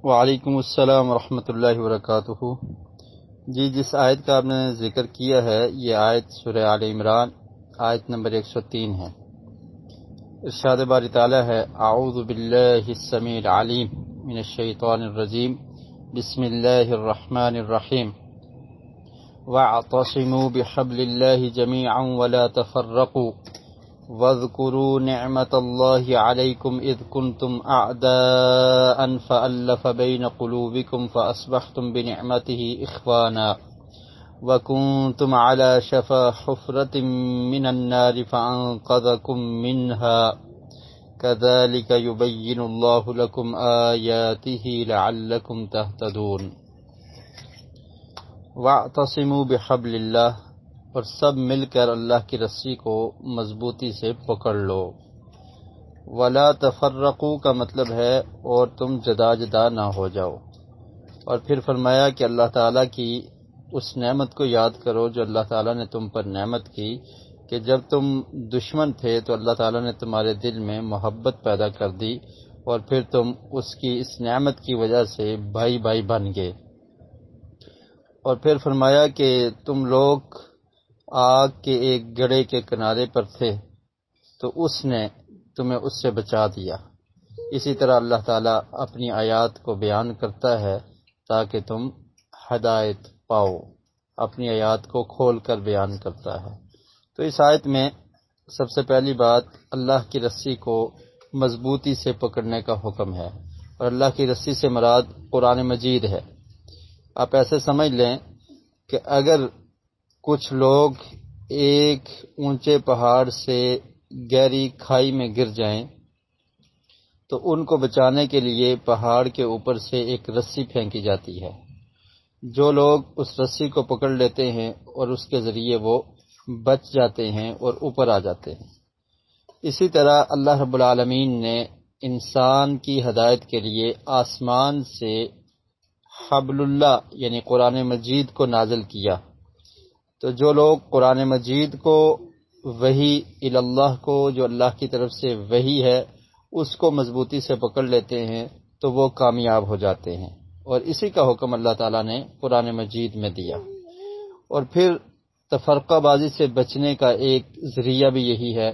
وعلیکم السلام ورحمۃ اللہ وبرکاتہ۔ جی، جس آیت کا آپ نے ذکر کیا ہے یہ آیت سورہ آل عمران آیت نمبر 103 ہے۔ ارشاد باری تعالی ہے: اعوذ باللہ السمیع العلیم من الشیطان الرجیم، بسم اللہ الرحمن الرحیم، واعتصموا بحبل اللہ جميعا ولا تفرقوا واذكروا نعمة الله عليكم إذ كنتم أعداء فألف بين قلوبكم فأصبحتم بنعمته إخوانا وكنتم على شفا حفرة من النار فأنقذكم منها كذلك يبين الله لكم آياته لعلكم تهتدون۔ واعتصموا بحبل اللہ، اور سب مل کر اللہ کی رسی کو مضبوطی سے پکڑ لو۔ ولا تفرقوا کا مطلب ہے اور تم جدا جدا نہ ہو جاؤ۔ اور پھر فرمایا کہ اللہ تعالیٰ کی اس نعمت کو یاد کرو جو اللہ تعالیٰ نے تم پر نعمت کی، کہ جب تم دشمن تھے تو اللہ تعالیٰ نے تمہارے دل میں محبت پیدا کر دی، اور پھر تم اس کی اس نعمت کی وجہ سے بھائی بھائی بن گئے۔ اور پھر فرمایا کہ تم لوگ آگ کے ایک گڑھے کے کنارے پر تھے تو اس نے تمہیں اس سے بچا دیا۔ اسی طرح اللہ تعالیٰ اپنی آیات کو بیان کرتا ہے تاکہ تم ہدایت پاؤ، اپنی آیات کو کھول کر بیان کرتا ہے۔ تو اس آیت میں سب سے پہلی بات اللہ کی رسی کو مضبوطی سے پکڑنے کا حکم ہے، اور اللہ کی رسی سے مراد قرآن مجید ہے۔ آپ ایسے سمجھ لیں کہ اگر کچھ لوگ ایک اونچے پہاڑ سے گہری کھائی میں گر جائیں تو ان کو بچانے کے لیے پہاڑ کے اوپر سے ایک رسی پھینکی جاتی ہے۔ جو لوگ اس رسی کو پکڑ لیتے ہیں اور اس کے ذریعے وہ بچ جاتے ہیں اور اوپر آ جاتے ہیں۔ اسی طرح اللہ رب العالمین نے انسان کی ہدایت کے لیے آسمان سے حبل اللہ یعنی قرآن مجید کو نازل کیا۔ تو جو لوگ قرآن مجید کو، وحی اللہ کو جو اللہ کی طرف سے وحی ہے، اس کو مضبوطی سے پکڑ لیتے ہیں تو وہ کامیاب ہو جاتے ہیں، اور اسی کا حکم اللہ تعالیٰ نے قرآن مجید میں دیا۔ اور پھر تفرقہ بازی سے بچنے کا ایک ذریعہ بھی یہی ہے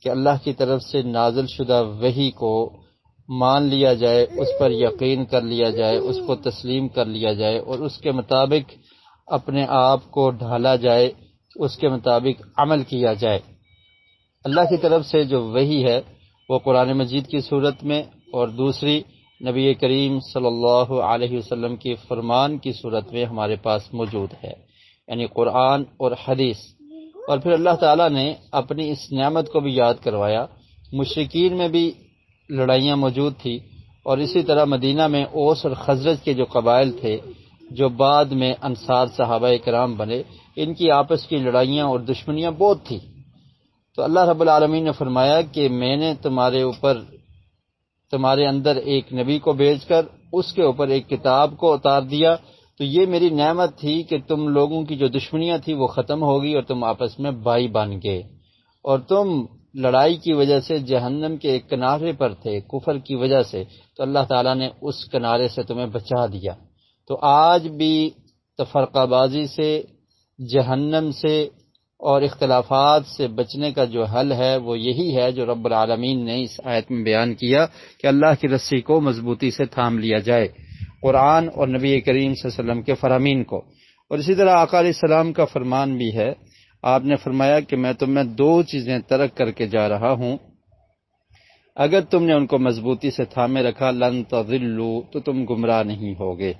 کہ اللہ کی طرف سے نازل شدہ وحی کو مان لیا جائے، اس پر یقین کر لیا جائے، اس کو تسلیم کر لیا جائے، اور اس کے مطابق اپنے آپ کو ڈھالا جائے، اس کے مطابق عمل کیا جائے۔ اللہ کی طرف سے جو وحی ہے وہ قرآن مجید کی صورت میں، اور دوسری نبی کریم صلی اللہ علیہ وسلم کی فرمان کی صورت میں ہمارے پاس موجود ہے، یعنی قرآن اور حدیث۔ اور پھر اللہ تعالیٰ نے اپنی اس نعمت کو بھی یاد کروایا۔ مشرکین میں بھی لڑائیاں موجود تھی، اور اسی طرح مدینہ میں اوس اور خزرج کے جو قبائل تھے جو بعد میں انصار صحابہ کرام بنے، ان کی آپس کی لڑائیاں اور دشمنیاں بہت تھی۔ تو اللہ رب العالمین نے فرمایا کہ میں نے تمہارے اندر ایک نبی کو بھیج کر اس کے اوپر ایک کتاب کو اتار دیا، تو یہ میری نعمت تھی کہ تم لوگوں کی جو دشمنیاں تھی وہ ختم ہوگی اور تم آپس میں بھائی بن گئے، اور تم لڑائی کی وجہ سے جہنم کے ایک کنارے پر تھے کفر کی وجہ سے، تو اللہ تعالیٰ نے اس کنارے سے تمہیں بچا دیا۔ تو آج بھی تفرقہ بازی سے، جہنم سے اور اختلافات سے بچنے کا جو حل ہے وہ یہی ہے جو رب العالمین نے اس آیت میں بیان کیا کہ اللہ کی رسی کو مضبوطی سے تھام لیا جائے، قرآن اور نبی کریم صلی اللہ علیہ وسلم کے فرامین کو۔ اور اسی طرح آقا علیہ السلام کا فرمان بھی ہے، آپ نے فرمایا کہ میں تمہیں دو چیزیں ترک کر کے جا رہا ہوں، اگر تم نے ان کو مضبوطی سے تھامے رکھا لن تضلوا تو تم گمراہ نہیں ہوگے۔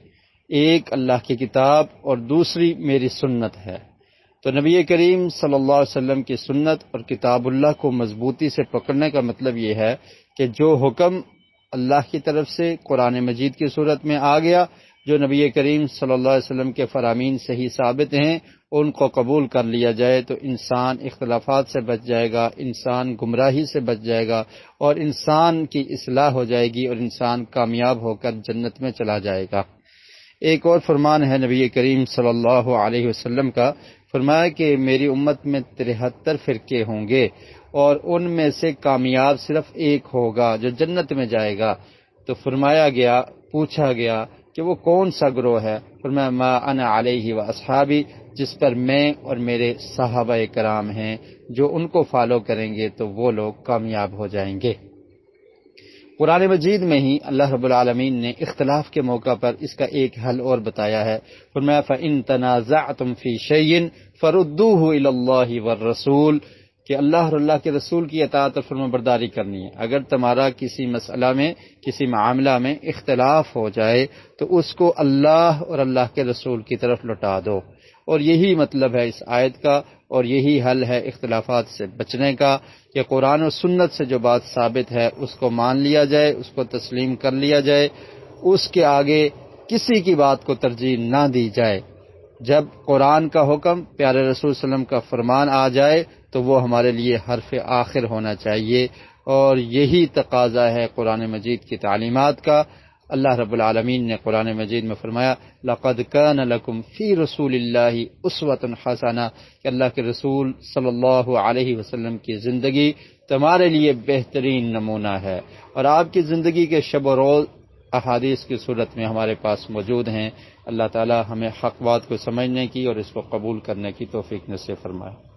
ایک اللہ کی کتاب اور دوسری میری سنت ہے۔ تو نبی کریم صلی اللہ علیہ وسلم کی سنت اور کتاب اللہ کو مضبوطی سے پکڑنے کا مطلب یہ ہے کہ جو حکم اللہ کی طرف سے قرآن مجید کی صورت میں آ گیا، جو نبی کریم صلی اللہ علیہ وسلم کے فرامین صحیح ثابت ہیں، ان کو قبول کر لیا جائے تو انسان اختلافات سے بچ جائے گا، انسان گمراہی سے بچ جائے گا، اور انسان کی اصلاح ہو جائے گی، اور انسان کامیاب ہو کر جنت میں چلا جائے گا۔ ایک اور فرمان ہے نبی کریم صلی اللہ علیہ وسلم کا، فرمایا کہ میری امت میں 73 فرقے ہوں گے، اور ان میں سے کامیاب صرف ایک ہوگا جو جنت میں جائے گا۔ تو فرمایا گیا پوچھا گیا کہ وہ کون سا گروہ ہے؟ فرمایا ما انا علیہ و اصحابی، جس پر میں اور میرے صحابہ کرام ہیں، جو ان کو فالو کریں گے تو وہ لوگ کامیاب ہو جائیں گے۔ قرآن مجید میں ہی اللہ رب العالمین نے اختلاف کے موقع پر اس کا ایک حل اور بتایا ہے۔ فرمایا فَإِن تَنَازَعْتُمْ فِي شَيْءٍ فَرُدُّوهُ إِلَى اللَّهِ وَالرَّسُولِ، کہ اللہ اور اللہ کے رسول کی اطاعت اور فرما برداری کرنی ہے۔ اگر تمہارا کسی مسئلہ میں، کسی معاملہ میں اختلاف ہو جائے تو اس کو اللہ اور اللہ کے رسول کی طرف لوٹا دو۔ اور یہی مطلب ہے اس آیت کا، اور یہی حل ہے اختلافات سے بچنے کا، کہ قرآن و سنت سے جو بات ثابت ہے اس کو مان لیا جائے، اس کو تسلیم کر لیا جائے، اس کے آگے کسی کی بات کو ترجیح نہ دی جائے۔ جب قرآن کا حکم، پیارے رسول صلی اللہ علیہ وسلم کا فرمان آ جائے تو وہ ہمارے لیے حرف آخر ہونا چاہیے، اور یہی تقاضا ہے قرآن مجید کی تعلیمات کا۔ اللہ رب العالمین نے قرآن مجید میں فرمایا لَقَدْ كَانَ لَكُمْ فِي رَسُولِ اللَّهِ أُسْوَةٌ حَسَنَةٌ، کہ اللہ کے رسول صلی اللہ علیہ وسلم کی زندگی تمہارے لیے بہترین نمونہ ہے، اور آپ کی زندگی کے شب و روز احادیث کی صورت میں ہمارے پاس موجود ہیں۔ اللہ تعالی ہمیں حق بات کو سمجھنے کی اور اس کو قبول کرنے کی توفیق نصیب فرمائے۔